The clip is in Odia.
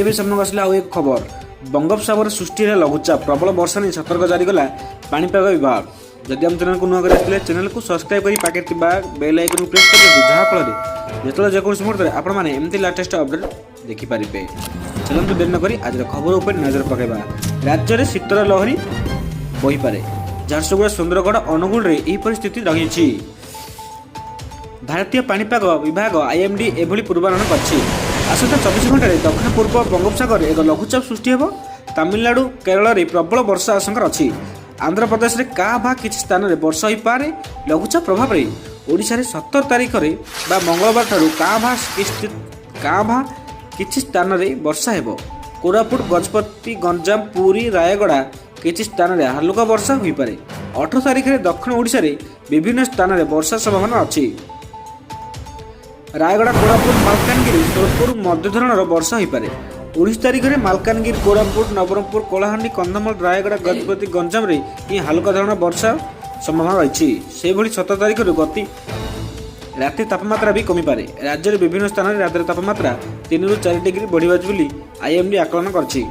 ଏବେ ସାମ୍ନାକୁ ଆସିଲା ଆଉ ଏକ ଖବର। ବଙ୍ଗୋପସାଗରରେ ସୃଷ୍ଟି ହେଲା ଲଘୁଚାପ, ପ୍ରବଳ ବର୍ଷା ନେଇ ସତର୍କ ଜାରି କଲା ପାଣିପାଗ ବିଭାଗ। ଯଦି ଆମ ଚ୍ୟାନେଲକୁ ନୂଆ କରି ଆସିଥିଲେ ଚ୍ୟାନେଲକୁ ସବସ୍କ୍ରାଇବ୍ କରି ପାଖରେ ଥିବା ବେଲ୍ ଆଇକନକୁ ପ୍ରେସ୍ କରିଦିଅନ୍ତୁ, ଯାହାଫଳରେ ଯେତେବେଳେ ଯେକୌଣସି ମୁହୂର୍ତ୍ତରେ ଆପଣମାନେ ଏମିତି ଲାଟେଷ୍ଟ ଅପଡେଟ୍ ଦେଖିପାରିବେ। ଚାଲନ୍ତୁ ଡେରି ନକରି ଆଜିର ଖବର ଉପରେ ନଜର ପକାଇବା। ରାଜ୍ୟରେ ଶୀତଳ ଲହରୀ ବହିପାରେ। ଝାରସୁଗୁଡ଼ା, ସୁନ୍ଦରଗଡ଼, ଅନୁଗୁଳରେ ଏହି ପରିସ୍ଥିତି ରହିଛି। ଭାରତୀୟ ପାଣିପାଗ ବିଭାଗ IMD ଏଭଳି ପୂର୍ବାନୁମାନ କରିଛି। ଆସନ୍ତା 24 ଘଣ୍ଟାରେ ଦକ୍ଷିଣ ପୂର୍ବ ବଙ୍ଗୋପସାଗରରେ ଏକ ଲଘୁଚାପ ସୃଷ୍ଟି ହେବ। ତାମିଲନାଡୁ, କେରଳରେ ପ୍ରବଳ ବର୍ଷା ଆଶଙ୍କା ଅଛି। ଆନ୍ଧ୍ରପ୍ରଦେଶରେ କାଁ ଭାଁ କିଛି ସ୍ଥାନରେ ବର୍ଷା ହୋଇପାରେ। ଲଘୁଚାପ ପ୍ରଭାବରେ ଓଡ଼ିଶାରେ 17 ତାରିଖରେ ବା ମଙ୍ଗଳବାର ଠାରୁ କାଁ ଭାଁ କିଛି ସ୍ଥାନରେ ବର୍ଷା ହେବ। କୋରାପୁଟ, ଗଜପତି, ଗଞ୍ଜାମ, ପୁରୀ, ରାୟଗଡ଼ା କିଛି ସ୍ଥାନରେ ହାଲୁକା ବର୍ଷା ହୋଇପାରେ। 18 ତାରିଖରେ ଦକ୍ଷିଣ ଓଡ଼ିଶାରେ ବିଭିନ୍ନ ସ୍ଥାନରେ ବର୍ଷା ସମ୍ଭାବନା ଅଛି। ରାୟଗଡ଼ା, କୋରାପୁଟ, ମାଲକାନଗିରି, ସୋନପୁର ମଧ୍ୟ ଧରଣର ବର୍ଷା ହୋଇପାରେ। 19 ତାରିଖରେ ମାଲକାନଗିରି, କୋରାପୁଟ, ନବରଙ୍ଗପୁର, କଳାହାଣ୍ଡି, କନ୍ଧମାଳ, ରାୟଗଡ଼ା, ଗଜପତି, ଗଞ୍ଜାମରେ ହିଁ ହାଲୁକା ଧରଣର ବର୍ଷା ସମ୍ଭାବନା ରହିଛି। ସେହିଭଳି 17 ତାରିଖରୁ ରାତି ତାପମାତ୍ରା ବି କମିପାରେ। ରାଜ୍ୟର ବିଭିନ୍ନ ସ୍ଥାନରେ ରାତିର ତାପମାତ୍ରା 3 ରୁ 4 ଡିଗ୍ରୀ ବଢ଼ିବ ବୋଲି IMD ଆକଳନ କରିଛି।